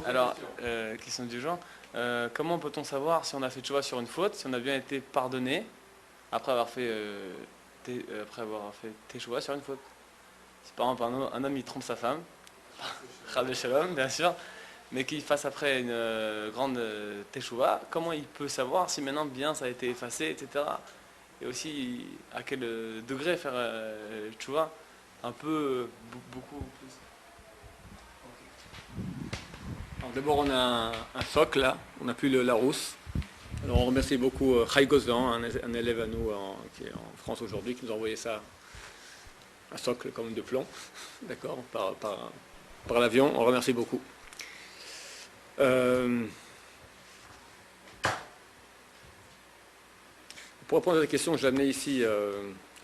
Alors, question du genre, comment peut-on savoir si on a fait tchouva sur une faute, si on a bien été pardonné après avoir fait, après avoir fait teshuva sur une faute? Si par exemple un homme il trompe sa femme, Chas Shalom bien sûr, mais qu'il fasse après une grande teshuva, comment il peut savoir si maintenant bien ça a été effacé, etc. Et aussi à quel degré faire tchouva? Un peu, beaucoup plus. Alors d'abord, on a un socle là, on n'a plus le Larousse. Alors on remercie beaucoup Chai Gozlan, un élève à nous qui est en France aujourd'hui, qui nous a envoyé ça, un socle comme de plomb, d'accord, par l'avion. On remercie beaucoup. Pour répondre à la question, j'ai amené ici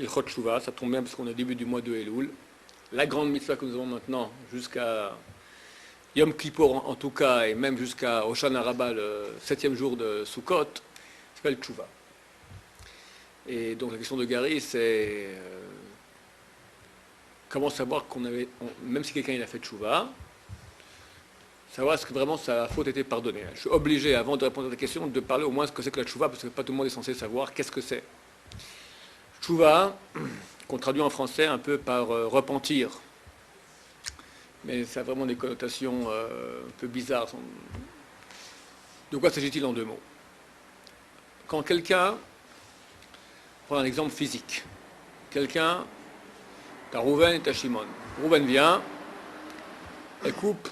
Ilchot Shuvah, ça tombe bien parce qu'on est au début du mois de Elul. La grande mitzvah que nous avons maintenant, jusqu'à Yom Kippour en tout cas, et même jusqu'à Hoshana Rabbah, le 7e jour de Sukkot, s'appelle Tchouva. Et donc la question de Gary, c'est comment savoir même si quelqu'un il a fait Tchouva, savoir est-ce que vraiment sa faute était pardonnée. Je suis obligé, avant de répondre à ta question, de parler au moins ce que c'est que la Tchouva, parce que pas tout le monde est censé savoir qu'est-ce que c'est. Tchouva, qu'on traduit en français un peu par repentir, mais ça a vraiment des connotations un peu bizarres. De quoi s'agit-il en deux mots? Quand quelqu'un, prend un exemple physique, quelqu'un, t'as Rouven et t'as Shimon. Rouven vient et coupe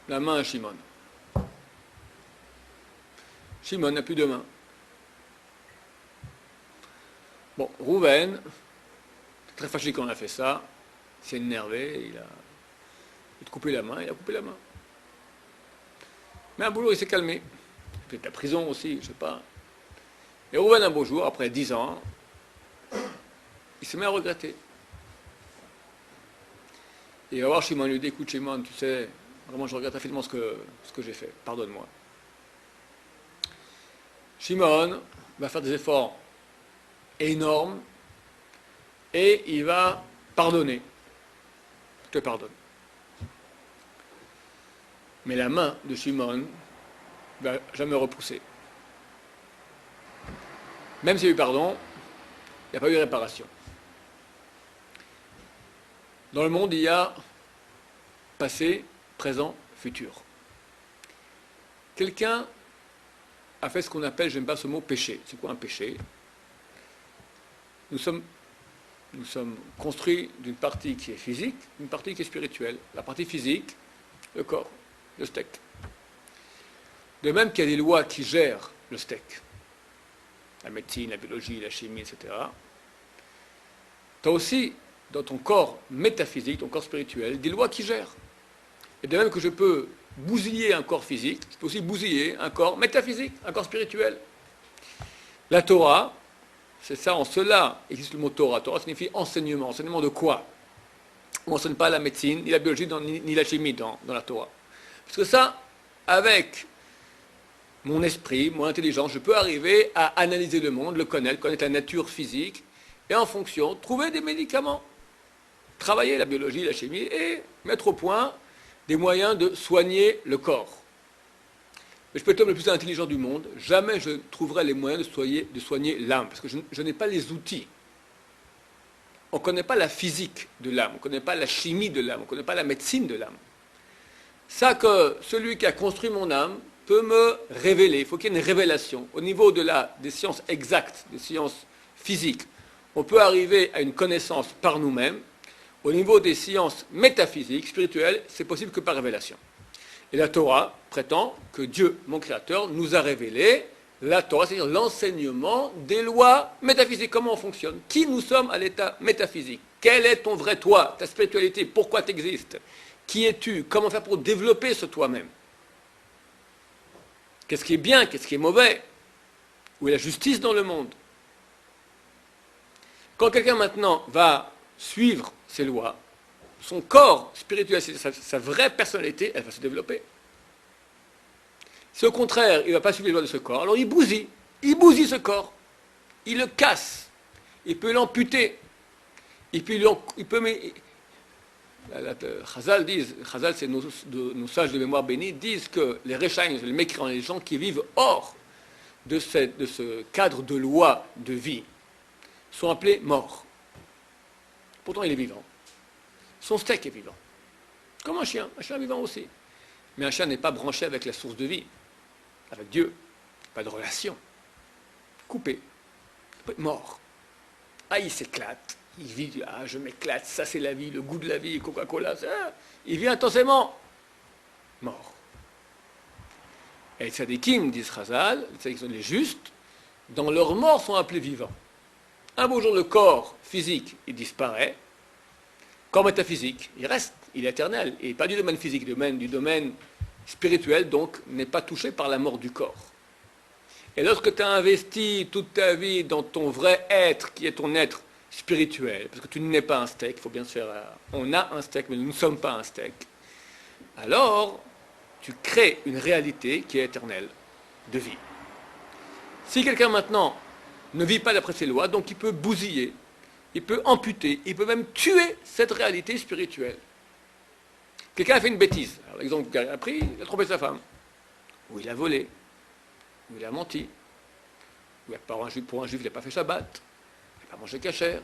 la main à Shimon. Shimon n'a plus de main. Bon, Rouven, très fâché quand on a fait ça, il s'est énervé, il a coupé la main, il a coupé la main. Mais un boulot, il s'est calmé. Peut-être la prison aussi, je ne sais pas. Et Rouven, un beau jour, après 10 ans, il se met à regretter. Et il va voir Shimon, il lui dit, écoute Shimon, tu sais, vraiment je regrette infiniment ce que j'ai fait, pardonne-moi. Shimon va faire des efforts énormes et il va pardonner. Je te pardonne. Mais la main de Shimon ne va jamais repousser. Même s'il y a eu pardon, il n'y a pas eu réparation. Dans le monde, il y a passé, présent, futur. Quelqu'un a fait ce qu'on appelle, j'aime pas ce mot, péché. C'est quoi un péché? Nous sommes construits d'une partie qui est physique, d'une partie qui est spirituelle. La partie physique, le corps, le steak. De même qu'il y a des lois qui gèrent le steak, la médecine, la biologie, la chimie, etc. Tu as aussi, dans ton corps métaphysique, ton corps spirituel, des lois qui gèrent. Et de même que je peux bousiller un corps physique, je peux aussi bousiller un corps métaphysique, un corps spirituel. La Torah, c'est ça, en cela existe le mot Torah. Torah signifie enseignement. Enseignement de quoi? On n'enseigne pas la médecine, ni la biologie, ni la chimie dans la Torah. Parce que ça, avec mon esprit, mon intelligence, je peux arriver à analyser le monde, le connaître la nature physique, et en fonction, trouver des médicaments, travailler la biologie, la chimie, et mettre au point des moyens de soigner le corps. Mais je peux être l'homme le plus intelligent du monde, jamais je trouverai les moyens de soigner l'âme, parce que je n'ai pas les outils. On ne connaît pas la physique de l'âme, on ne connaît pas la chimie de l'âme, on ne connaît pas la médecine de l'âme. Ça que celui qui a construit mon âme peut me révéler. Il faut qu'il y ait une révélation. Au niveau des sciences exactes, des sciences physiques, on peut arriver à une connaissance par nous-mêmes. Au niveau des sciences métaphysiques, spirituelles, c'est possible que par révélation. Et la Torah prétend que Dieu, mon Créateur, nous a révélé la Torah, c'est-à-dire l'enseignement des lois métaphysiques. Comment on fonctionne? Qui nous sommes à l'état métaphysique? Quel est ton vrai toi? Ta spiritualité? Pourquoi tu existes? Qui es-tu? Comment faire pour développer ce toi-même? Qu'est-ce qui est bien? Qu'est-ce qui est mauvais? Où est la justice dans le monde? Quand quelqu'un maintenant va suivre ces lois, son corps spirituel, sa vraie personnalité, elle va se développer. Si au contraire, il ne va pas suivre les lois de ce corps, alors il bousille ce corps, il le casse, il peut l'amputer, il peut Chazal, c'est nos sages de mémoire bénis, disent que les Rechaim, les mécréants, les gens qui vivent hors de ce cadre de loi de vie, sont appelés morts. Pourtant, il est vivant. Son steak est vivant. Comme un chien vivant aussi. Mais un chien n'est pas branché avec la source de vie, avec Dieu. Pas de relation. Coupé. Mort. Ah, il s'éclate. Il vit, ah, je m'éclate, ça c'est la vie, le goût de la vie, Coca-Cola, ça. Il vit intensément. Mort. Et les tzadikim, disent Chazal, les justes, dans leur mort sont appelés vivants. Un beau jour, le corps physique, il disparaît. Corps métaphysique, il reste, il est éternel. Et pas du domaine physique, du domaine spirituel, donc, n'est pas touché par la mort du corps. Et lorsque tu as investi toute ta vie dans ton vrai être, qui est ton être spirituel, parce que tu n'es pas un steak, il faut bien se faire... On a un steak, mais nous ne sommes pas un steak. Alors, tu crées une réalité qui est éternelle, de vie. Si quelqu'un maintenant ne vit pas d'après ces lois, donc il peut bousiller, il peut amputer, il peut même tuer cette réalité spirituelle. Quelqu'un a fait une bêtise. Alors, l'exemple qu'il a pris, il a trompé sa femme, ou il a volé, ou il a menti, ou pour un juif, il n'a pas fait Shabbat, il n'a pas mangé cachère,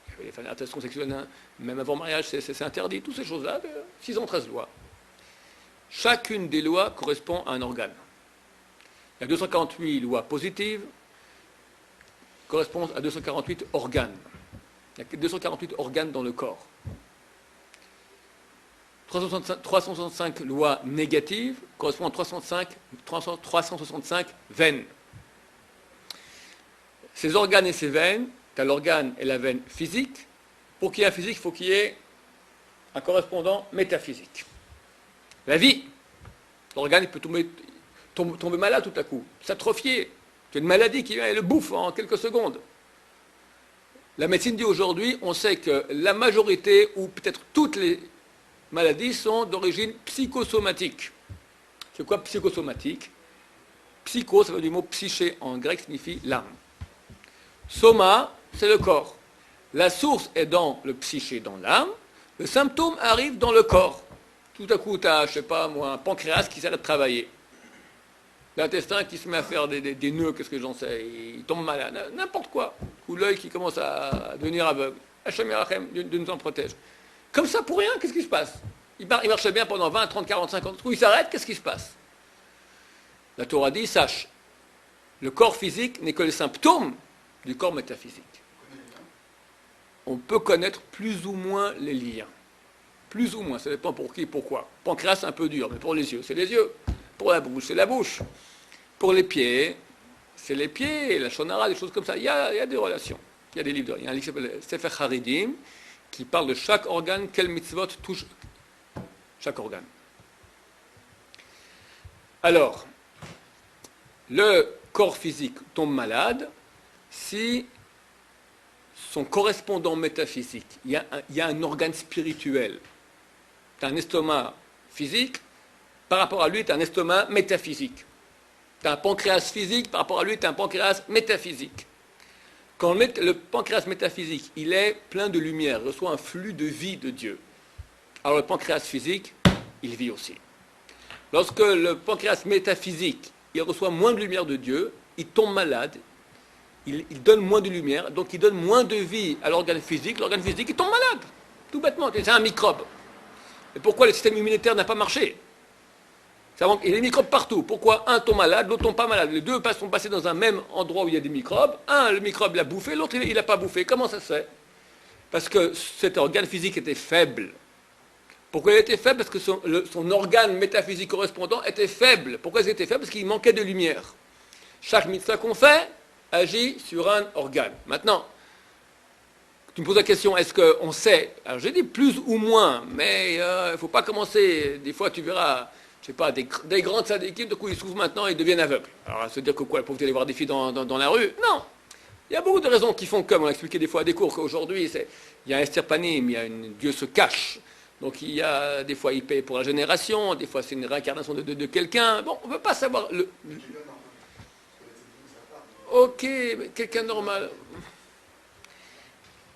il avait des fanatiques sexuelles, même avant mariage, c'est interdit, toutes ces choses-là, 613 lois. Chacune des lois correspond à un organe. Il y a 248 lois positives, correspondent à 248 organes. Il y a 248 organes dans le corps. 365 lois négatives correspondent à 365 veines. Ces organes et ces veines, tu as l'organe et la veine physique. Pour qu'il y ait un physique, il faut qu'il y ait un correspondant métaphysique. La vie, l'organe il peut tomber malade tout à coup, s'atrophier. Tu as une maladie qui vient et le bouffe en quelques secondes. La médecine dit aujourd'hui, on sait que la majorité, ou peut-être toutes les maladies, sont d'origine psychosomatique. C'est quoi psychosomatique? Psycho, ça veut dire du mot psyché en grec, signifie l'âme. Soma, c'est le corps. La source est dans le psyché, dans l'âme. Le symptôme arrive dans le corps. Tout à coup, tu as, je sais pas moi, un pancréas qui s'arrête de travailler. L'intestin qui se met à faire des nœuds, qu'est-ce que j'en sais, il tombe malade, n'importe quoi. Ou l'œil qui commence à devenir aveugle. Hachem Yerachem, Dieu nous en protège. Comme ça, pour rien, qu'est-ce qui se passe? Il marchait bien pendant 20, 30, 40, 50 coups, il s'arrête, qu'est-ce qui se passe? La Torah dit, sache, le corps physique n'est que le symptôme du corps métaphysique. On peut connaître plus ou moins les liens. Plus ou moins, ça dépend pour qui, pourquoi. Pancréas, c'est un peu dur, mais pour les yeux, c'est les yeux. Pour la bouche, c'est la bouche. Pour les pieds, c'est les pieds, la shonara, des choses comme ça. Il y a des relations. Il y a des livres. Il y a un livre qui s'appelle Sefer Haridim, qui parle de chaque organe, quel mitzvot touche chaque organe. Alors, le corps physique tombe malade si son correspondant métaphysique, il y a un organe spirituel. Tu as un estomac physique, par rapport à lui, tu as un estomac métaphysique. Tu as un pancréas physique, par rapport à lui, tu as un pancréas métaphysique. Quand le pancréas métaphysique, il est plein de lumière, il reçoit un flux de vie de Dieu. Alors le pancréas physique, il vit aussi. Lorsque le pancréas métaphysique, il reçoit moins de lumière de Dieu, il tombe malade, il donne moins de lumière, donc il donne moins de vie à l'organe physique, il tombe malade, tout bêtement, c'est un microbe. Et pourquoi le système immunitaire n'a pas marché? Il y a des microbes partout. Pourquoi un tombe malade, l'autre tombe pas malade? Les deux sont passés dans un même endroit où il y a des microbes. Un, le microbe l'a bouffé, l'autre, il n'a pas bouffé. Comment ça se fait? Parce que cet organe physique était faible. Pourquoi il était faible? Parce que son organe métaphysique correspondant était faible. Pourquoi il était faible? Parce qu'il manquait de lumière. Chaque mitzvah qu'on fait agit sur un organe. Maintenant, tu me poses la question, est-ce qu'on sait? Alors j'ai dit plus ou moins, mais il ne faut pas commencer. Des fois, tu verras... je sais pas, des grandes tzadikim, de coup ils s'ouvrent maintenant et ils deviennent aveugles. Alors, à se dire que quoi, la pauvreté d'aller voir des filles dans la rue? Non. Il y a beaucoup de raisons qui font, comme on a expliqué des fois à des cours, qu'aujourd'hui, il y a un estirpanim, Dieu se cache. Donc, il y a, des fois, il paye pour la génération, des fois, c'est une réincarnation de quelqu'un. Bon, on ne peut pas savoir... Ok, mais quelqu'un normal.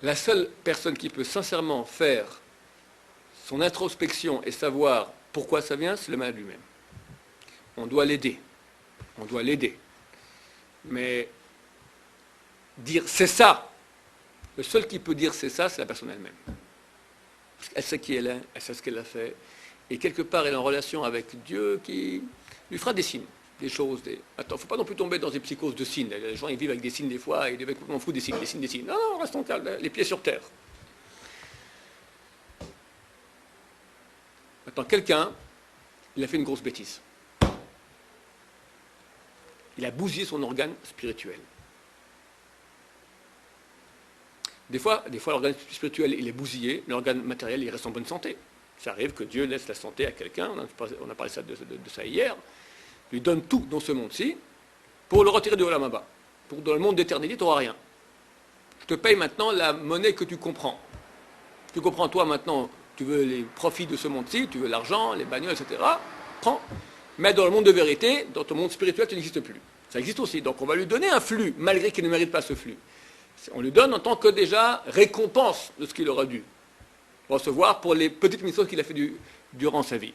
La seule personne qui peut sincèrement faire son introspection et savoir pourquoi ça vient, c'est le malade lui-même. On doit l'aider. On doit l'aider. Mais dire c'est ça, le seul qui peut dire c'est ça, c'est la personne elle-même. Elle sait qui elle est, elle sait ce qu'elle a fait. Et quelque part, elle est en relation avec Dieu qui lui fera des signes, des choses. Attends, il ne faut pas non plus tomber dans des psychoses de signes. Les gens, ils vivent avec des signes des fois, et ils devaient complètement fous des signes, des signes, des signes. Non, non, restons calmes, les pieds sur terre. Maintenant, quelqu'un, il a fait une grosse bêtise. Il a bousillé son organe spirituel. Des fois l'organe spirituel, il est bousillé, l'organe matériel, il reste en bonne santé. Ça arrive que Dieu laisse la santé à quelqu'un, on a parlé de ça hier, lui donne tout dans ce monde-ci, pour le retirer de Olam Haba. Pour dans le monde d'éternité, tu n'auras rien. Je te paye maintenant la monnaie que tu comprends. Tu comprends, toi, maintenant, tu veux les profits de ce monde-ci, tu veux l'argent, les bagnoles, etc. Prends. Mais dans le monde de vérité, dans ton monde spirituel, tu n'existes plus. Ça existe aussi. Donc on va lui donner un flux, malgré qu'il ne mérite pas ce flux. On lui donne en tant que déjà récompense de ce qu'il aura dû recevoir pour les petites missions qu'il a fait durant sa vie.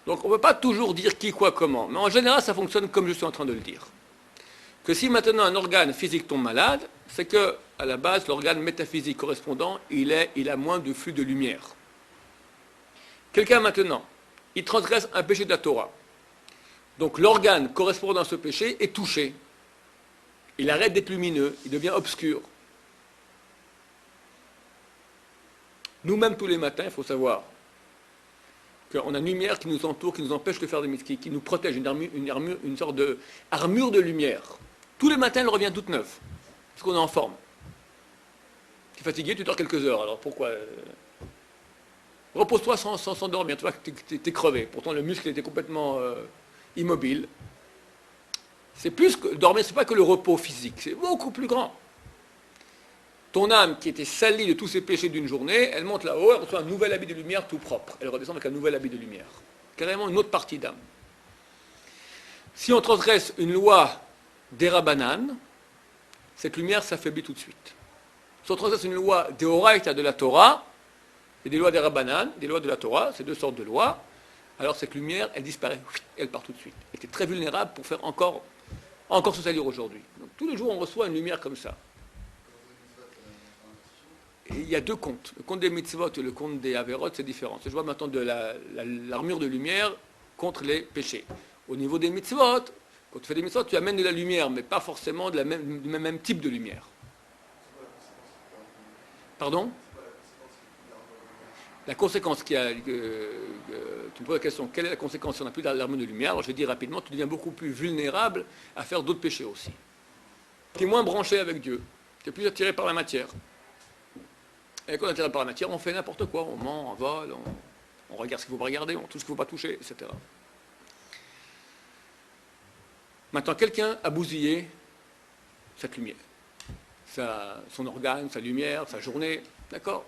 Donc on ne peut pas toujours dire qui, quoi, comment. Mais en général, ça fonctionne comme je suis en train de le dire. Que si maintenant un organe physique tombe malade, c'est que à la base, l'organe métaphysique correspondant, il a moins de flux de lumière. Quelqu'un maintenant, il transgresse un péché de la Torah. Donc l'organe correspondant à ce péché est touché. Il arrête d'être lumineux, il devient obscur. Nous-mêmes, tous les matins, il faut savoir qu'on a une lumière qui nous entoure, qui nous empêche de faire des mitzvot, qui nous protège, une sorte d'armure de lumière. Tous les matins, elle revient toute neuve, parce qu'on est en forme. Tu es fatigué, tu dors quelques heures, alors pourquoi repose-toi sans s'endormir, tu vois que tu es crevé. Pourtant, le muscle était complètement immobile. C'est plus que dormir, c'est pas que le repos physique, c'est beaucoup plus grand. Ton âme qui était salie de tous ses péchés d'une journée, elle monte là-haut, elle reçoit un nouvel habit de lumière tout propre. Elle redescend avec un nouvel habit de lumière. Carrément une autre partie d'âme. Si on transgresse une loi d'Erabanan, cette lumière s'affaiblit tout de suite. Si on transgresse une loi d'Oraita de la Torah, et des lois d'Erabanan, des lois de la Torah, c'est deux sortes de lois, alors cette lumière, elle disparaît, elle part tout de suite. Elle était très vulnérable pour faire encore se salir aujourd'hui. Donc tous les jours, on reçoit une lumière comme ça. Et il y a deux comptes. Le compte des mitzvot et le compte des averot, c'est différent. Je vois maintenant de l'armure de lumière contre les péchés. Au niveau des mitzvot, quand tu fais des mitzvot, tu amènes de la lumière, mais pas forcément du même type de lumière. Pardon ? La conséquence tu me poses la question, quelle est la conséquence si on n'a plus l'armure de lumière? Alors je vais dire rapidement, tu deviens beaucoup plus vulnérable à faire d'autres péchés aussi. Tu es moins branché avec Dieu, tu es plus attiré par la matière. Et quand on est attiré par la matière, on fait n'importe quoi, on ment, on vole, on regarde ce qu'il ne faut pas regarder, on touche ce qu'il ne faut pas toucher, etc. Maintenant, quelqu'un a bousillé cette lumière, son organe, sa lumière, sa journée, d'accord?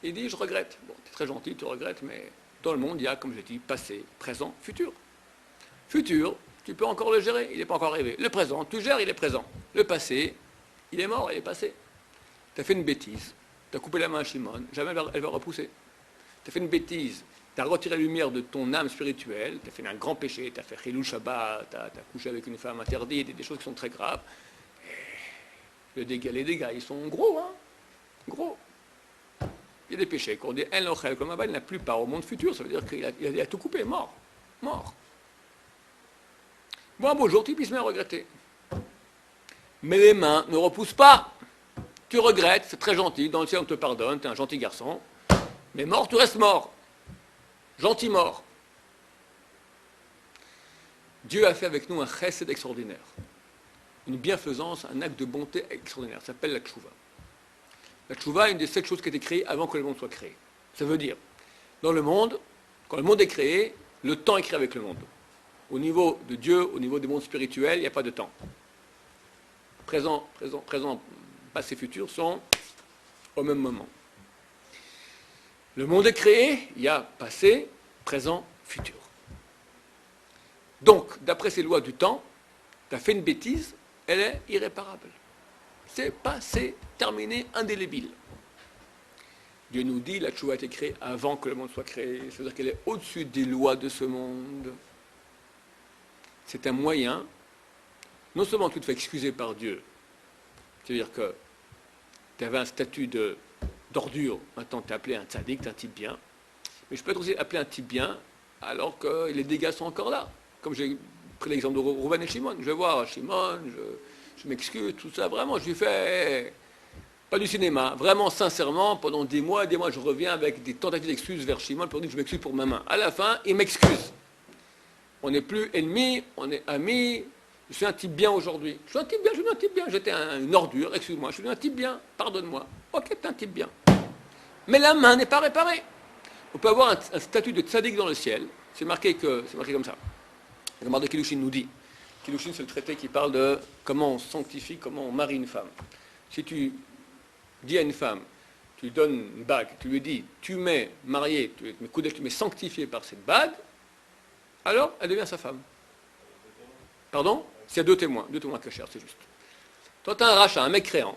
Il dit, je regrette. Bon, tu es très gentil, tu regrettes, mais dans le monde, il y a, comme je dis, passé, présent, futur. Futur, tu peux encore le gérer, il n'est pas encore arrivé. Le présent, tu gères, il est présent. Le passé, il est mort, il est passé. Tu as fait une bêtise, tu as coupé la main à Shimon, jamais elle va repousser. Tu as fait une bêtise, tu as retiré la lumière de ton âme spirituelle, tu as fait un grand péché, tu as fait Chilul Shabbat, tu as couché avec une femme interdite, des choses qui sont très graves. Les dégâts, ils sont gros, hein, gros. Il y a des péchés qu'on dit un lochel comme il n'a plus part au monde futur, ça veut dire qu'il a tout coupé, mort. Bon, un beau jour, tu puisses bien regretter. Mais les mains ne repoussent pas. Tu regrettes, c'est très gentil, dans le ciel on te pardonne, tu es un gentil garçon. Mais mort, tu restes mort. Gentil mort. Dieu a fait avec nous un chesed extraordinaire. Une bienfaisance, un acte de bonté extraordinaire. Ça s'appelle la tchouva. La tchouva est une des 7 choses qui a été créée avant que le monde soit créé. Ça veut dire, dans le monde, quand le monde est créé, le temps est créé avec le monde. Au niveau de Dieu, au niveau des mondes spirituels, il n'y a pas de temps. Présent, passé, futur sont au même moment. Le monde est créé, il y a passé, présent, futur. Donc, d'après ces lois du temps, tu as fait une bêtise, elle est irréparable. C'est passé, terminé, indélébile. Dieu nous dit, la tchouva a été créée avant que le monde soit créé. C'est-à-dire qu'elle est au-dessus des lois de ce monde. C'est un moyen, non seulement tu te fais excuser par Dieu, c'est-à-dire que tu avais un statut d'ordure, maintenant tu es appelé un tzaddik, tu es un type bien, mais je peux être aussi appelé un type bien alors que les dégâts sont encore là. Comme j'ai pris l'exemple de Rouven et Shimon, je vais voir Shimon, je m'excuse, tout ça, vraiment, je lui fais pas du cinéma, vraiment sincèrement, pendant des mois, je reviens avec des tentatives d'excuses vers Shimon pour dire que je m'excuse pour ma main. À la fin, il m'excuse. On n'est plus ennemis, on est amis. Je suis un type bien aujourd'hui. Je suis un type bien. J'étais une ordure, excuse-moi. Je suis un type bien, pardonne-moi. Ok, t'es un type bien. Mais la main n'est pas réparée. On peut avoir un statut de tzaddik dans le ciel. C'est marqué comme ça. Le Gemara de Kiddushin nous dit. Kiddushin, c'est le traité qui parle de comment on sanctifie, comment on marie une femme. Si tu dis à une femme, tu lui donnes une bague, tu lui dis, tu m'es marié, tu m'es sanctifié par cette bague, alors elle devient sa femme. Pardon? S'il y a deux témoins cachers, c'est juste. Toi, tu as un rachat, un mec créant,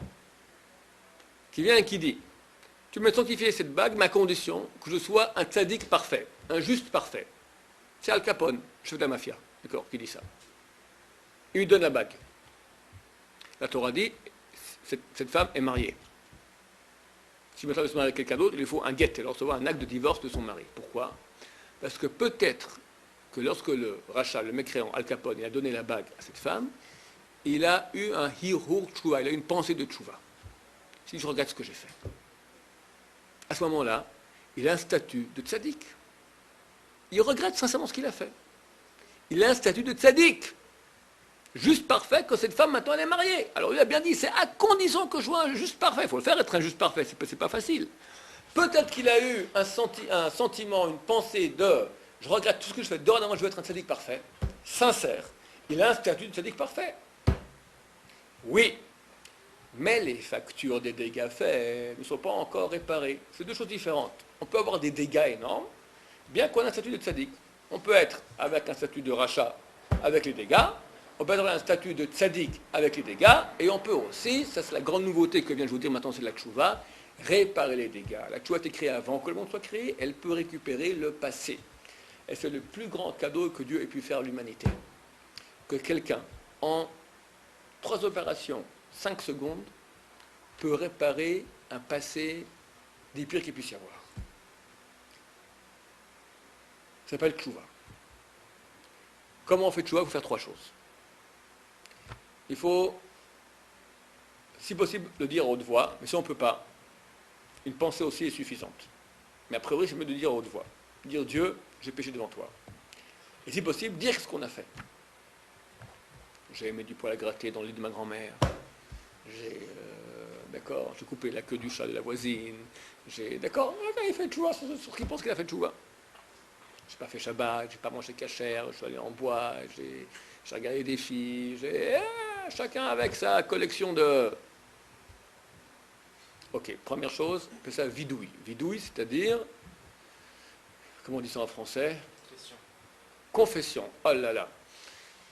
qui vient et qui dit, tu m'as sanctifié cette bague, ma condition, que je sois un tzaddik parfait, un juste parfait. C'est Al Capone, chef de la mafia, d'accord, qui dit ça. Il lui donne la bague. La Torah dit, cette femme est mariée. Si maintenant elle se marie avec quelqu'un d'autre, il lui faut un guet, elle doit recevoir un acte de divorce de son mari. Pourquoi? Parce que peut-être que lorsque le rachat, le mécréant, Al Capone, il a donné la bague à cette femme, il a eu un hirur tchouva, il a eu une pensée de tchouva. Si je regarde ce que j'ai fait. À ce moment-là, il a un statut de tzaddik. Il regrette sincèrement ce qu'il a fait. Il a un statut de tzaddik. Juste parfait que cette femme maintenant elle est mariée. Alors il a bien dit, c'est à condition que je sois un juste parfait. Il faut le faire être un juste parfait, c'est pas facile. Peut-être qu'il a eu un sentiment, une pensée de je regrette tout ce que je fais, dorénavant je veux être un tzaddik parfait, sincère. Il a un statut de tzaddik parfait. Oui, mais les factures des dégâts faits ne sont pas encore réparées. C'est deux choses différentes. On peut avoir des dégâts énormes, bien qu'on ait un statut de tzaddik. On peut être avec un statut de rachat avec les dégâts, on peut avoir un statut de tzaddik avec les dégâts, et on peut aussi, ça c'est la grande nouveauté que vient de vous dire maintenant, c'est la tchouva, réparer les dégâts. La tchouva a été créée avant que le monde soit créé, elle peut récupérer le passé. Et c'est le plus grand cadeau que Dieu ait pu faire à l'humanité. Que quelqu'un, en 3 opérations, 5 secondes, peut réparer un passé des pires qu'il puisse y avoir. Ça s'appelle tchouva. Comment on fait tchouva? Il faut faire 3 choses. Il faut, si possible, le dire à haute voix, mais si on ne peut pas, une pensée aussi est suffisante. Mais a priori, c'est mieux de dire à haute voix. Dire Dieu, j'ai péché devant toi. Et si possible, dire ce qu'on a fait. J'ai mis du poil à gratter dans le lit de ma grand-mère. J'ai coupé la queue du chat de la voisine. D'accord, il fait tchouva sur ce qu'il pense qu'il a fait tchouva. Je n'ai pas fait Shabbat, je n'ai pas mangé cachère, je suis allé en bois, j'ai regardé des filles, chacun avec sa collection de... Ok, première chose, on appelle ça vidouille. Vidouille, c'est-à-dire, comment on dit ça en français? Confession. Oh là là.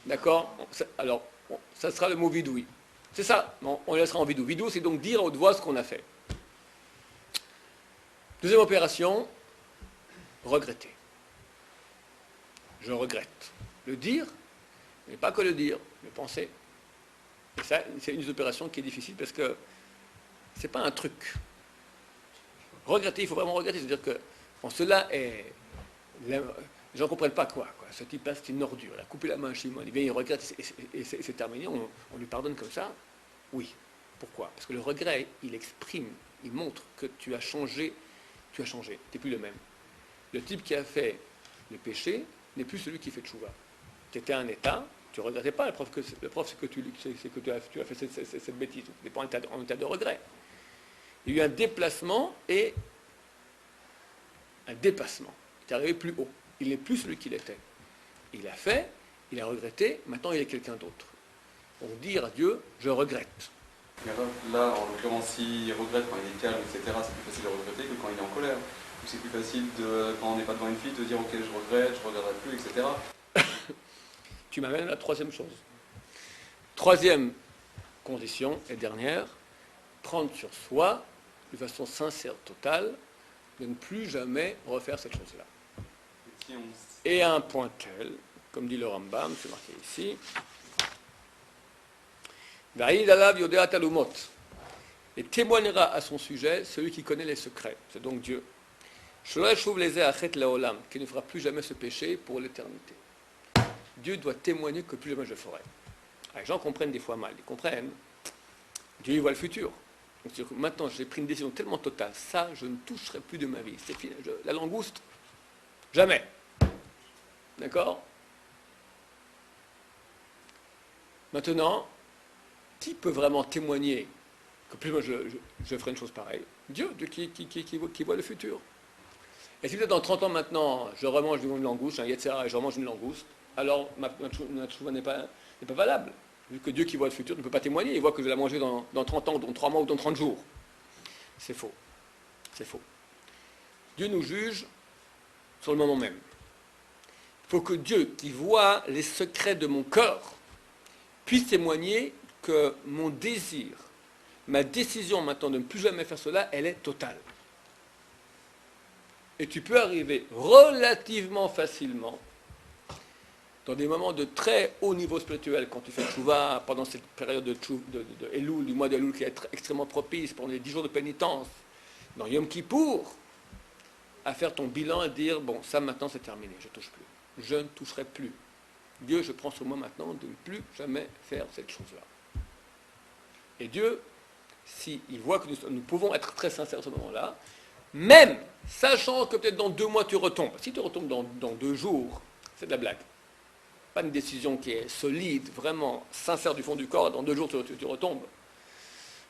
D'accord? Alors, ça sera le mot vidouille. C'est ça, on le laissera en vidouille. Vidouille, c'est donc dire à haute voix ce qu'on a fait. Deuxième opération, regretter. Je regrette. Le dire, mais pas que le dire, le penser. Et ça, c'est une des opérations qui est difficile parce que c'est pas un truc. Regretter, il faut vraiment regretter. C'est-à-dire que cela est... Les gens ne comprennent pas quoi. Ce type-là, c'est une ordure. Il a coupé la main à Shimon, il vient, il regrette, et c'est terminé. On lui pardonne comme ça? Oui. Pourquoi? Parce que le regret, il exprime, il montre que tu as changé, tu n'es plus le même. Le type qui a fait le péché n'est plus celui qui fait tchouva. Tu étais un état, tu ne regrettais pas, le prof c'est que tu as fait cette bêtise. Tu n'es pas en état de regret. Il y a eu un déplacement et un dépassement. Il est arrivé plus haut. Il n'est plus celui qu'il était. Il a fait, il a regretté, maintenant il est quelqu'un d'autre. Donc dire à Dieu, je regrette. Là, en l'occurrence, s'il regrette quand il est calme, etc., c'est plus facile de regretter que quand il est en colère. Ou c'est plus facile, quand on n'est pas devant une fille, de dire ok, je regrette, je ne regarderai plus, etc. Tu m'amènes à la troisième chose. Troisième condition et dernière, prendre sur soi, de façon sincère, totale, de ne plus jamais refaire cette chose-là. Et si on... Et à un point tel, comme dit le Rambam, c'est marqué ici, Va'id alav yodea talumot, et témoignera à son sujet celui qui connaît les secrets, c'est donc Dieu. Shorashuv lezeh achet laolam, qui ne fera plus jamais ce péché pour l'éternité. Dieu doit témoigner que plus jamais je le ferai. Les gens comprennent des fois mal, ils comprennent. Dieu il voit le futur. Donc, c'est-à-dire que maintenant j'ai pris une décision tellement totale, ça je ne toucherai plus de ma vie. C'est fini. La langouste, jamais. D'accord? Maintenant, qui peut vraiment témoigner que plus moi je ferai une chose pareille? Dieu qui voit le futur. Et si peut-être dans 30 ans maintenant, je remange une langouste, un yetzera, et je remange une langouste, alors ma tchouva n'est pas valable. Vu que Dieu qui voit le futur ne peut pas témoigner, il voit que je vais la manger dans 30 ans, dans 3 mois ou dans 30 jours. C'est faux. C'est faux. Dieu nous juge sur le moment même. Il faut que Dieu, qui voit les secrets de mon cœur, puisse témoigner que mon désir, ma décision maintenant de ne plus jamais faire cela, elle est totale. Et tu peux arriver relativement facilement dans des moments de très haut niveau spirituel, quand tu fais tchouva pendant cette période de Elul, du mois de Elul qui est extrêmement propice, pendant les 10 jours de pénitence, dans Yom Kippour, à faire ton bilan et dire, bon, ça maintenant c'est terminé, je ne touche plus. Je ne toucherai plus. Dieu, je prends sur moi maintenant de ne plus jamais faire cette chose-là. Et Dieu, s'il voit que nous pouvons être très sincères à ce moment-là, même sachant que peut-être dans 2 mois tu retombes, si tu retombes dans 2 jours, c'est de la blague. Pas une décision qui est solide, vraiment sincère du fond du corps, dans 2 jours tu retombes.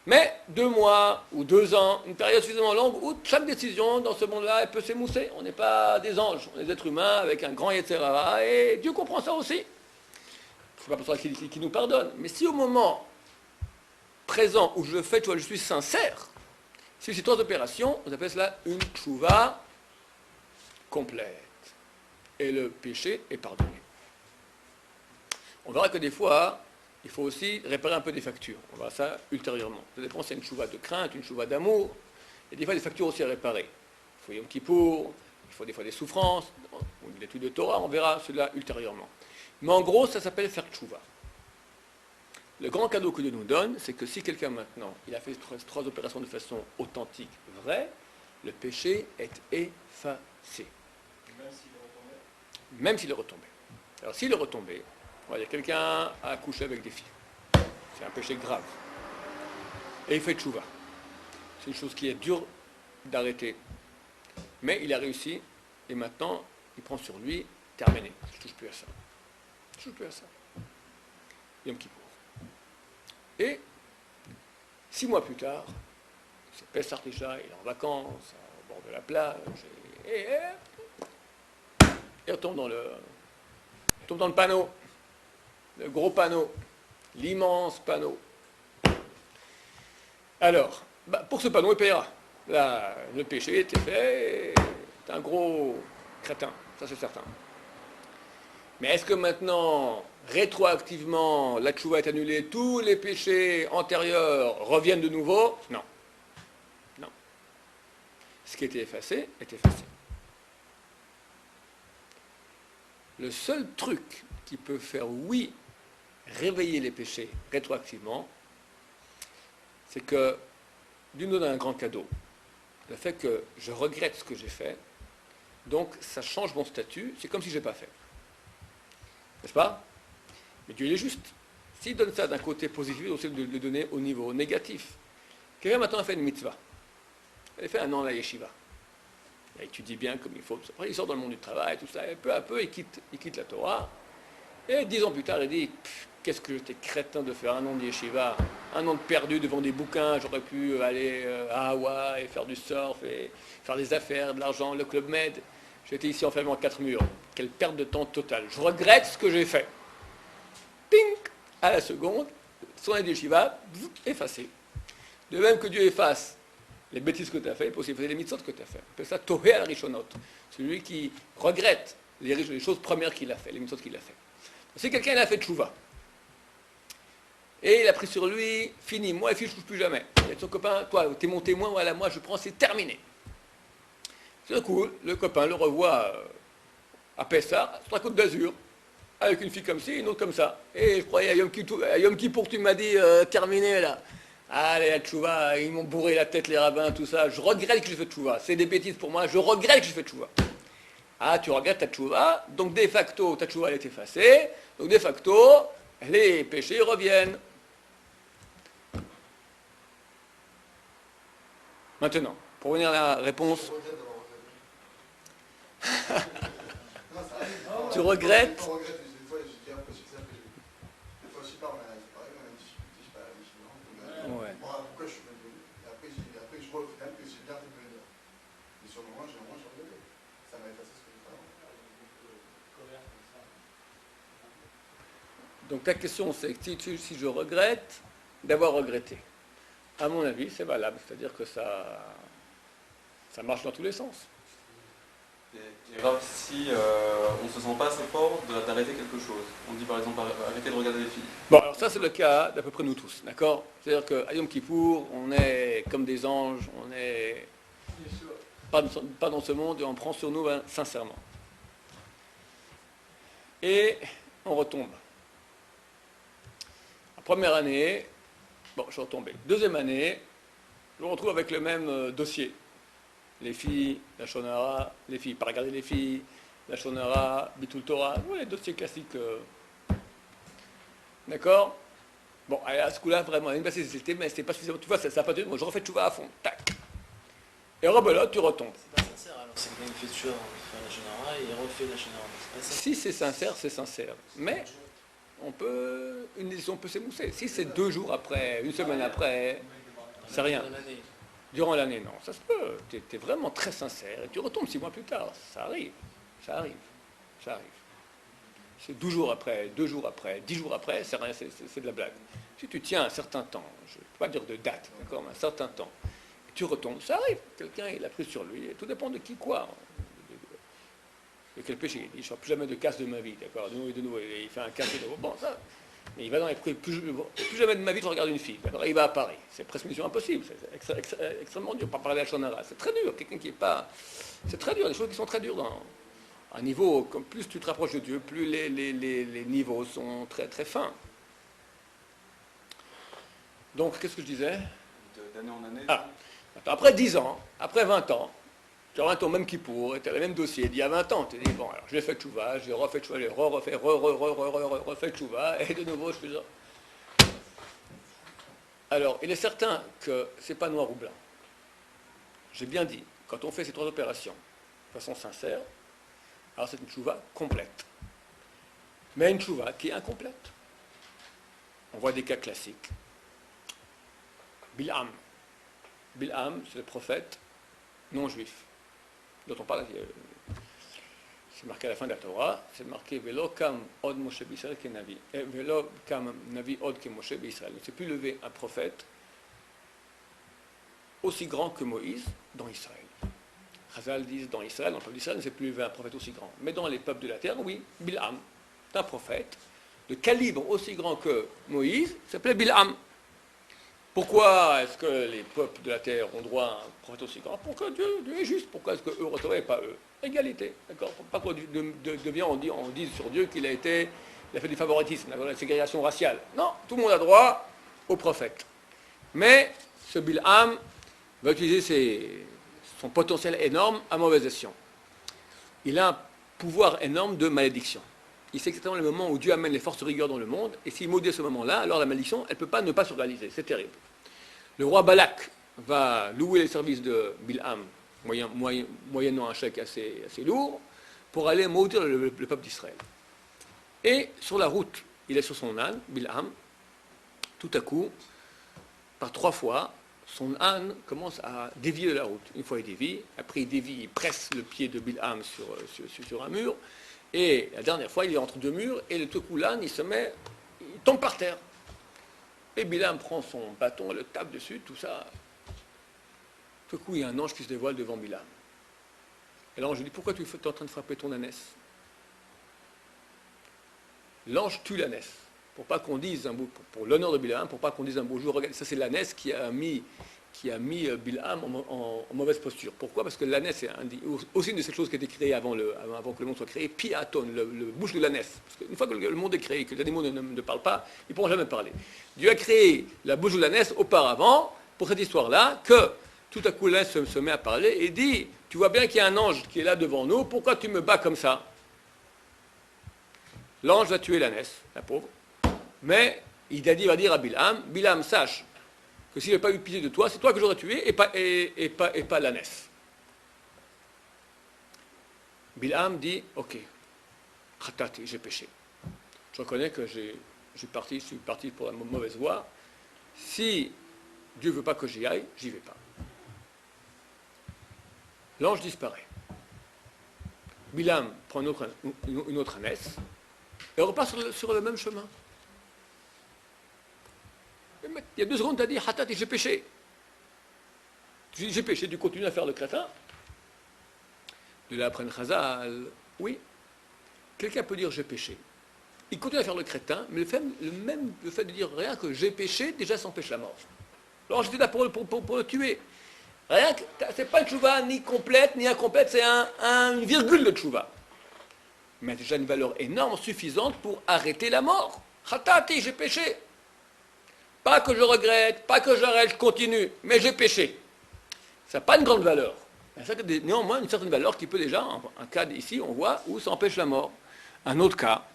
Mais 2 mois ou 2 ans, une période suffisamment longue où chaque décision dans ce monde-là, elle peut s'émousser. On n'est pas des anges, on est des êtres humains avec un grand yetzera, et Dieu comprend ça aussi. C'est pas pour ça qu'il nous pardonne. Mais si au moment présent où je le fais, tu vois, je suis sincère, si ces 3 opérations, on appelle cela une tchouva complète. Et le péché est pardonné. On verra que des fois, il faut aussi réparer un peu des factures. On verra ça ultérieurement. Ça dépend si c'est une chouva de crainte, une chouva d'amour. Et des fois, des factures aussi à réparer. Il faut Yom Kippour, il faut des fois des souffrances, ou une étude de Torah, on verra cela ultérieurement. Mais en gros, ça s'appelle faire tchouva. Le grand cadeau que Dieu nous donne, c'est que si quelqu'un maintenant, il a fait 3 opérations de façon authentique, vraie, le péché est effacé. Même s'il est retombé. Alors s'il est retombé, il y a quelqu'un à coucher avec des filles. C'est un péché grave. Et il fait tchouva. C'est une chose qui est dure d'arrêter. Mais il a réussi, et maintenant, il prend sur lui, terminé. Je ne touche plus à ça. Je ne touche plus à ça. Yom Kippour. Et 6 mois plus tard, c'est Pessah Tisha, il est en vacances, au bord de la plage, et il retombe dans le panneau, le gros panneau, l'immense panneau. Alors, pour ce panneau, il paiera. Là, le péché était fait, c'est un gros crétin, ça c'est certain. Mais est-ce que maintenant, rétroactivement, la tchouva est annulée, tous les péchés antérieurs reviennent de nouveau? Non. Non. Ce qui était effacé est effacé. Le seul truc qui peut faire, oui, réveiller les péchés rétroactivement, c'est que Dieu nous donne un grand cadeau. Le fait que je regrette ce que j'ai fait, donc ça change mon statut, c'est comme si je n'ai pas fait. N'est-ce pas? Mais Dieu il est juste. S'il donne ça d'un côté positif, il doit aussi le donner au niveau négatif. Quelqu'un maintenant a fait une mitzvah. Elle a fait 1 an à la yeshiva. Il étudie bien comme il faut. Après, il sort dans le monde du travail, tout ça, et peu à peu, il quitte la Torah. Et 10 ans plus tard, il dit, qu'est-ce que j'étais crétin de faire 1 an de yeshiva, 1 an de perdu devant des bouquins, j'aurais pu aller à Hawaï, faire du surf, et faire des affaires, de l'argent, le Club Med. J'étais ici enfermé en 4 murs. Quelle perte de temps totale. Je regrette ce que j'ai fait. Ping! À la seconde, son année de yeshiva, effacé. De même que Dieu efface les bêtises que tu as fait, il peut aussi effacer les mitzvot que tu as fait. On appelle ça tohé al rishonot. Celui qui regrette les choses premières qu'il a fait, les mitzvot qu'il a fait. Si quelqu'un il a fait tchouva, et il a pris sur lui, fini, moi et fille, je ne touche plus jamais. Il a dit son copain, toi, tu es mon témoin, voilà, moi je prends, c'est terminé. D'un coup, le copain le revoit à Pessah, sur la Côte d'Azur, avec une fille comme ci, une autre comme ça. Et je croyais à Yom Kippour, tu m'as dit, terminé là. Allez, la tchouva, ils m'ont bourré la tête, les rabbins, tout ça. Je regrette que j'ai fait tchouva. C'est des bêtises pour moi, je regrette que j'ai fait tchouva. Ah, tu regrettes ta tchouva, donc de facto, ta tchouva elle est effacée, donc de facto, les péchés reviennent. Maintenant, pour venir à la réponse, tu regrettes. Ouais. Pourquoi je suis venu. Et après, je vois au final que j'ai bien fait de venir. Mais sur le moment, j'ai regretté. Ça m'a effacé ce que j'ai fait. Donc ta question c'est si je regrette d'avoir regretté. À mon avis, c'est valable, c'est-à-dire que ça marche dans tous les sens. Et grave, si on ne se sent pas assez fort d'arrêter quelque chose. On dit par exemple arrêter de regarder les filles. Bon, alors ça c'est le cas d'à peu près nous tous, d'accord? C'est-à-dire qu'à Yom Kippour, on est comme des anges, on est pas dans ce monde et on prend sur nous sincèrement. Et on retombe. La première année, bon, je suis retombé. Deuxième année, je me retrouve avec le même dossier. Les filles, la shonara, les filles, pas regarder les filles, la shonara, bitul Torah, les dossiers classiques. D'accord? Bon, à ce coup-là, vraiment, mais c'était pas suffisamment. Tu vois, ça n'a pas tenu. Moi, je refais tout va à fond. Tac. Et rebelote, tu retombes. C'est pas sincère alors, c'est que il fait toujours faire la shonara et il refait la shonara. C'est pas ça. Si c'est sincère, c'est sincère. Mais une décision peut s'émousser. Si c'est 2 jours après, une semaine après, c'est rien. Durant l'année, non, ça se peut. Tu es vraiment très sincère et tu retombes 6 mois plus tard. Ça arrive. C'est 12 jours après, 2 jours après, 10 jours après, c'est rien, c'est de la blague. Si tu tiens un certain temps, je ne peux pas dire de date, d'accord, mais un certain temps, et tu retombes, ça arrive. Quelqu'un, il a pris sur lui, et tout dépend de qui quoi. De quel péché. Il dit, je ne ferai plus jamais de casse de ma vie, d'accord, de nouveau, il fait un casse de nouveau. Bon, ça. Mais il va dans les plus jamais de ma vie je regarde une fille. D'accord, il va à Paris. C'est presque mission impossible. C'est extrêmement dur. Pas parler à la shonara. C'est très dur. Quelqu'un qui est pas. C'est très dur. Des choses qui sont très dures dans un niveau. Comme plus tu te rapproches de Dieu, plus les niveaux sont très très fins. Donc, qu'est-ce que je disais? D'année en année. Ah. Après 10 ans, après 20 ans, tu auras ton même Kippour, tu as le même dossier d'il y a 20 ans. Tu dis, bon, alors j'ai fait tchouva, j'ai refait tchouva, j'ai refait tchouva, et de nouveau je fais ça. Alors, il est certain que ce n'est pas noir ou blanc. J'ai bien dit, quand on fait ces 3 opérations de façon sincère, alors c'est une tchouva complète. Mais une tchouva qui est incomplète. On voit des cas classiques. Bil'am. Bil'am, c'est le prophète non juif dont on parle, c'est marqué à la fin de la Torah, c'est marqué Velo kam od Moshe b'Israël ke navi, Velo kam navi od ke Moshe b'Israël. Il ne s'est plus levé un prophète aussi grand que Moïse dans Israël. Chazal disent dans Israël, dans le peuple d'Israël, ne s'est plus levé un prophète aussi grand. Mais dans les peuples de la terre, oui, Bil'am, c'est un prophète de calibre aussi grand que Moïse, s'appelait Bil'am. Pourquoi est-ce que les peuples de la terre ont droit à un prophète aussi grand? Pourquoi Dieu est juste? Pourquoi est-ce qu'eux recevraient et pas eux? Égalité, d'accord? Pas qu'on devient, on dit sur Dieu qu'il a fait du favoritisme, la ségrégation raciale. Non, tout le monde a droit au prophète. Mais ce Bil'am va utiliser son potentiel énorme à mauvaise escient. Il a un pouvoir énorme de malédiction. Il sait exactement le moment où Dieu amène les forces de rigueur dans le monde, et s'il maudit à ce moment-là, alors la malédiction, elle ne peut pas ne pas se réaliser. C'est terrible. Le roi Balak va louer les services de Bil'am, moyennant un chèque assez lourd, pour aller maudire le peuple d'Israël. Et sur la route, il est sur son âne, Bil'am, tout à coup, par 3 fois, son âne commence à dévier de la route. Une fois il dévie, après il dévie, il presse le pied de Bil'am sur un mur, et la dernière fois, il est entre 2 murs, et tout coup, l'âne, il tombe par terre. Et Bil'am prend son bâton, le tape dessus, tout ça. Tout coup, il y a un ange qui se dévoile devant Bil'am. Et l'ange lui dit, pourquoi tu es en train de frapper ton ânesse? L'ange tue l'ânesse, pour pas qu'on dise pour l'honneur de Bil'am, pour pas qu'on dise un beau jour, regarde, ça c'est l'ânesse qui a mis qui a mis Bilham en mauvaise posture. Pourquoi? Parce que l'ânesse, c'est aussi une de ces choses qui a été créée avant que le monde soit créé, piaton, le bouche de l'ânesse. Parce qu'une fois que le monde est créé, que les animaux ne parlent pas, ils ne pourront jamais parler. Dieu a créé la bouche de l'ânesse auparavant, pour cette histoire-là, que tout à coup l'ânesse se met à parler et dit, tu vois bien qu'il y a un ange qui est là devant nous, pourquoi tu me bats comme ça? L'ange va tuer l'ânesse, la pauvre, mais il va dire à Bilham, sache que s'il n'avait pas eu pitié de toi, c'est toi que j'aurais tué et pas l'ânesse. Bilham dit, ok, khatati, j'ai péché. Je reconnais que je suis parti pour la mauvaise voie. Si Dieu ne veut pas que j'y aille, j'y vais pas. L'ange disparaît. Bilham prend une autre ânesse et repart sur le même chemin. Il y a 2 secondes, tu as dit, Hatati, j'ai péché. Tu dis, j'ai péché, tu continues à faire le crétin. De là après le Chazal, oui, quelqu'un peut dire j'ai péché. Il continue à faire le crétin, mais le fait de dire rien que j'ai péché, déjà ça empêche la mort. Alors j'étais là pour le tuer. Rien que, c'est pas une tchouva ni complète ni incomplète, c'est une virgule de tchouva. Mais déjà une valeur énorme, suffisante pour arrêter la mort. Hatati, j'ai péché. Pas que je regrette, pas que j'arrête, je continue, mais j'ai péché. Ça n'a pas une grande valeur. Ça a néanmoins une certaine valeur qui peut déjà, un cas ici, on voit où ça empêche la mort. Un autre cas,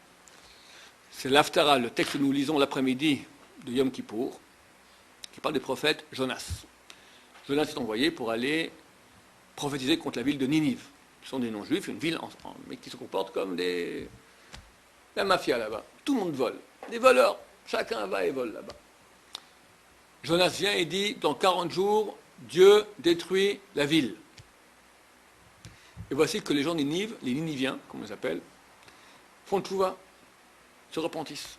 c'est l'Haftara, le texte que nous lisons l'après-midi de Yom Kippour, qui parle du prophète Jonas. Jonas est envoyé pour aller prophétiser contre la ville de Ninive. Ce sont des non-juifs, une ville mais qui se comporte comme la mafia là-bas. Tout le monde vole. Des voleurs. Chacun va et vole là-bas. Jonas vient et dit, dans 40 jours, Dieu détruit la ville. Et voici que les gens de Ninive, les Niniviens, comme on les appelle, font le tchouva, se repentissent.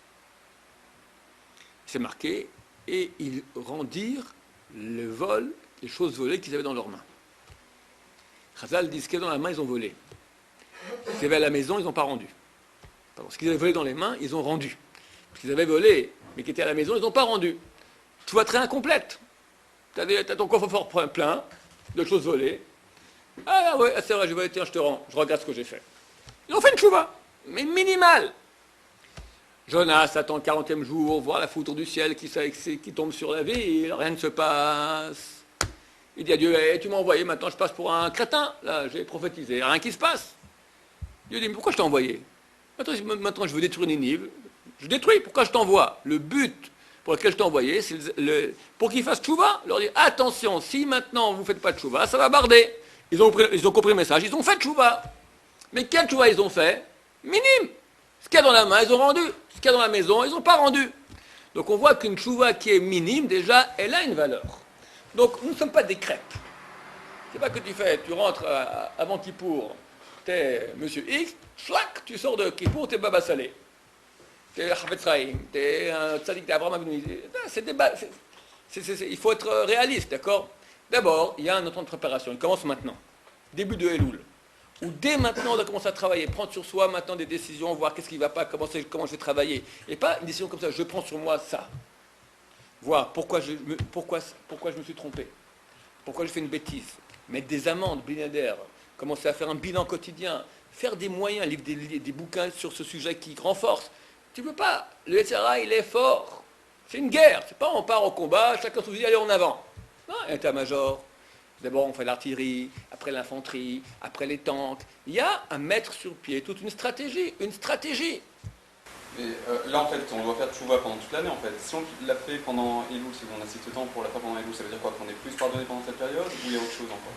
C'est marqué, et ils rendirent le vol, les choses volées qu'ils avaient dans leurs mains. Chazal dit, ce qu'ils avaient dans la main, ils ont volé. Ce qu'ils avaient à la maison, ils n'ont pas rendu. Pardon, ce qu'ils avaient volé dans les mains, ils ont rendu. Ce qu'ils avaient volé, mais qui étaient à la maison, ils n'ont pas rendu. Tu vois très incomplète. Tu as ton coffre-fort plein de choses volées. Ah ouais, c'est vrai, tiens, je te rends, je regarde ce que j'ai fait. Ils ont fait une chouva, mais minimale. Jonas attend le 40e jour, voir la foudre du ciel qui tombe sur la ville, rien ne se passe. Il dit à Dieu, hey, tu m'as envoyé, maintenant je passe pour un crétin, là, j'ai prophétisé, rien qui se passe. Dieu dit, mais pourquoi je t'ai envoyé? Maintenant je veux détruire Ninive, je détruis, pourquoi je t'envoie? Le but pour lequel je t'ai envoyé, c'est pour qu'ils fassent tchouva, leur dire, attention, si maintenant vous ne faites pas de tchouva, ça va barder. Ils ont compris le message, ils ont fait tchouva. Mais quel tchouva ils ont fait? Minime. Ce qu'il y a dans la main, ils ont rendu. Ce qu'il y a dans la maison, ils n'ont pas rendu. Donc on voit qu'une tchouva qui est minime, déjà, elle a une valeur. Donc nous ne sommes pas des crêpes. C'est pas que tu rentres avant Kippour, t'es Monsieur X, schlac, tu sors de Kippour, t'es Baba Salé. T'es Chavetz Chaim, t'es un tzaddik d'Abraham Avinu. Il faut être réaliste, d'accord? D'abord, il y a un temps de préparation. Il commence maintenant, début de Elul. Où dès maintenant, on doit commencer à travailler, prendre sur soi maintenant des décisions, voir qu'est-ce qui ne va pas, comment je vais travailler. Et pas une décision comme ça, je prends sur moi ça. Voir pourquoi je me suis trompé. Pourquoi je fais une bêtise. Mettre des amendes, binader, commencer à faire un bilan quotidien, faire des moyens, lire des bouquins sur ce sujet qui renforcent. Tu ne peux pas. Le SRA, il est fort. C'est une guerre. C'est pas on part au combat, chacun se dit allez en avant. Non, état-major. D'abord, on fait l'artillerie, après l'infanterie, après les tanks. Il y a à mettre sur pied toute une stratégie. Une stratégie. Mais là, en fait, on doit faire tchouva pendant toute l'année, en fait. Si on l'a fait pendant Elul, si on assiste temps pour la faire pendant Elul, ça veut dire quoi? Qu'on est plus pardonné pendant cette période ou il y a autre chose encore?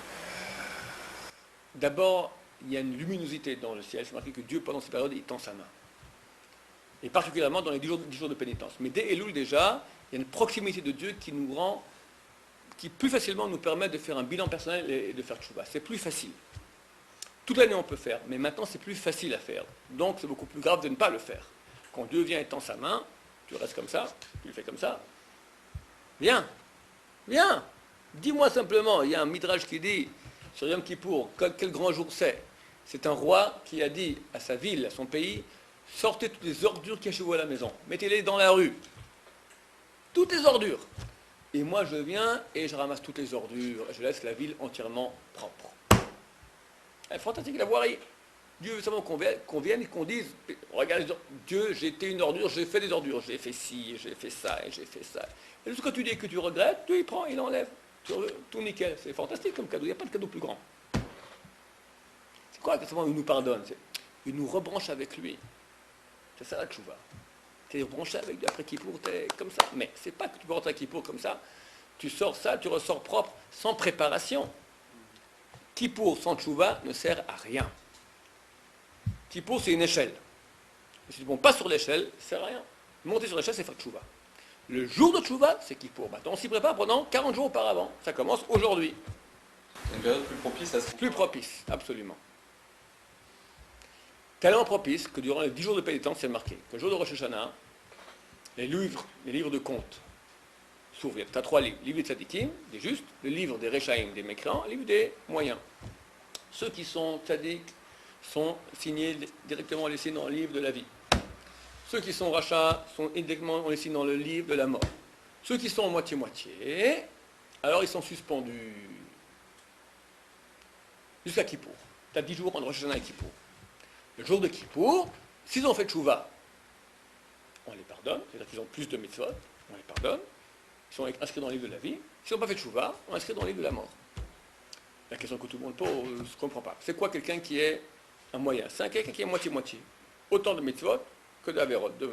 D'abord, il y a une luminosité dans le ciel. C'est marqué que Dieu, pendant cette période, il tend sa main. Et particulièrement dans les 10 jours de pénitence. Mais dès Elul, déjà, il y a une proximité de Dieu qui nous rend, qui plus facilement nous permet de faire un bilan personnel et de faire tchouva. C'est plus facile. Toute l'année, on peut faire, mais maintenant, c'est plus facile à faire. Donc, c'est beaucoup plus grave de ne pas le faire. Quand Dieu vient et tend sa main, tu restes comme ça, tu le fais comme ça. Viens, viens. Dis-moi simplement, il y a un midrash qui dit, sur Yom Kippour, quel grand jour c'est. C'est un roi qui a dit à sa ville, à son pays, sortez toutes les ordures qu'il y a chez vous à la maison. Mettez-les dans la rue. Toutes les ordures. et moi je viens et je ramasse toutes les ordures, et je laisse la ville entièrement propre. C'est fantastique la voirie. Dieu veut seulement qu'on vienne et qu'on dise, regarde Dieu, j'ai été une ordure, j'ai fait des ordures, j'ai fait ci, j'ai fait ça, et j'ai fait ça. Et tout ce que tu dis que tu regrettes, Dieu il prend, il enlève. Tout nickel, c'est fantastique comme cadeau, il n'y a pas de cadeau plus grand. C'est quoi exactement il nous pardonne? Il nous rebranche avec lui. C'est ça la tchouva. Tu es branché avec Dieu après Kippour, tu es comme ça. Mais c'est pas que tu peux rentrer à Kippour comme ça. Tu sors ça, tu ressors propre, sans préparation. Kippour sans tchouva ne sert à rien. Kippour, c'est une échelle. Et si tu ne montes pas sur l'échelle, ça ne sert à rien. Monter sur l'échelle, c'est faire tchouva. Le jour de tchouva, c'est Kippour. Maintenant, on s'y prépare pendant 40 jours auparavant. Ça commence aujourd'hui. C'est une période plus propice à ce Plus propice, absolument. Tellement propice que durant les 10 jours de pénitence, c'est marqué que le jour de Rosh Hashanah, les livres de comptes s'ouvrent. Tu as 3 livres. Le livre des tzadikim, des justes, le livre des rechaïm, des mécréants, le livre des moyens. Ceux qui sont tzadiks sont signés directement, on les signe dans le livre de la vie. Ceux qui sont rachats sont directement, on les signe dans le livre de la mort. Ceux qui sont moitié-moitié, alors ils sont suspendus jusqu'à Kippour. Tu as 10 jours entre Rosh Hashanah et Kippour. Le jour de Kippour, s'ils ont fait tchouva, on les pardonne, c'est-à-dire qu'ils ont plus de mitzvot, on les pardonne, ils sont inscrits dans le livre de la vie. S'ils n'ont pas fait tchouva, on les inscrit dans le livre de la mort. La question que tout le monde pose, ne se comprend pas. C'est quoi quelqu'un qui est un moyen? C'est quelqu'un qui est moitié-moitié. Autant de mitzvot que d'avérotes, de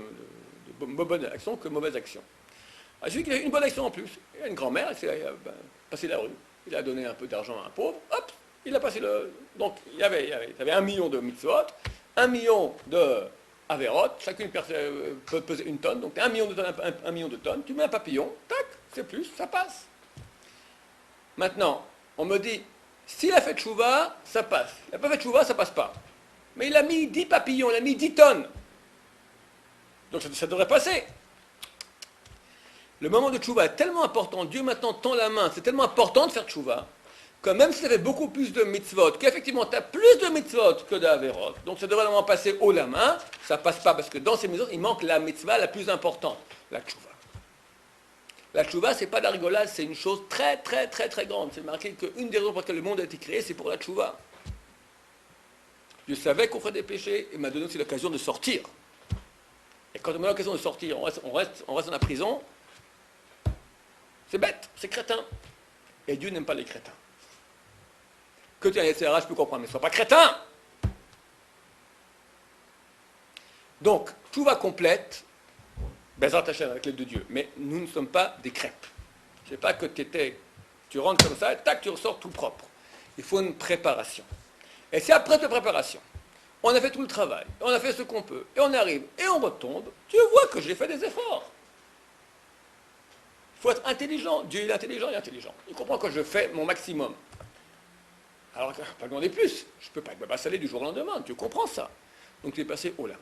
bonnes actions que de mauvaises actions. Alors, celui qui a une bonne action en plus, il a une grand-mère, il s'est passé la rue, il a donné un peu d'argent à un pauvre, hop, il a passé le... Donc, il y avait 1 million de mitzvot, 1 million de avérotes, chacune peut peser 1 tonne, donc 1 million de tonnes, 1 million de tonnes, tu mets un papillon, tac, c'est plus, ça passe. Maintenant, on me dit, s'il a fait tchouva, ça passe. Il n'a pas fait tchouva, ça passe pas. Mais il a mis 10 papillons, il a mis 10 tonnes. Donc ça devrait passer. Le moment de tchouva est tellement important, Dieu maintenant tend la main, c'est tellement important de faire tchouva, que même si tu avais beaucoup plus de mitzvot, qu'effectivement tu as plus de mitzvot que d'averot, donc ça devrait vraiment passer haut la main, ça passe pas parce que dans ces mitzvot, il manque la mitzvah la plus importante, la tchouva. La tchouva, c'est pas de la rigolade, c'est une chose très très très très grande. C'est marqué qu'une des raisons pour lesquelles le monde a été créé, c'est pour la tchouva. Je savais qu'on ferait des péchés et m'a donné aussi l'occasion de sortir. Et quand on a l'occasion de sortir, on reste dans la prison, c'est bête, c'est crétin. Et Dieu n'aime pas les crétins. Que tu as un SRH, je peux comprendre, mais sois pas crétin. Donc, tchouva complète, Bezrat Hashem avec l'aide de Dieu. Mais nous ne sommes pas des crêpes. C'est pas que tu rentres comme ça et tac, tu ressors tout propre. Il faut une préparation. Et si après cette préparation, on a fait tout le travail, on a fait ce qu'on peut, et on arrive, et on retombe, tu vois que j'ai fait des efforts. Il faut être intelligent. Dieu il est intelligent, il est intelligent. Il comprend que je fais mon maximum. Alors, pas demander plus. Je ne peux pas être bassalé du jour au lendemain. Tu comprends ça. Donc tu es passé haut là.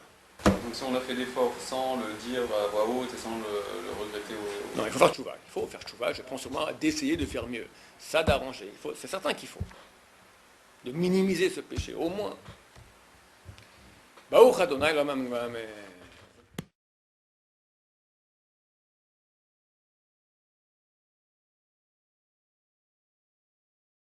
Donc si on a fait l'effort sans le dire à voix haute et sans le regretter Non, il faut faire tchouva. Il faut faire tchouva. Je prends sur moi d'essayer de faire mieux. Ça d'arranger. C'est certain qu'il faut. De minimiser ce péché, au moins. Baruch Adonai, l'homme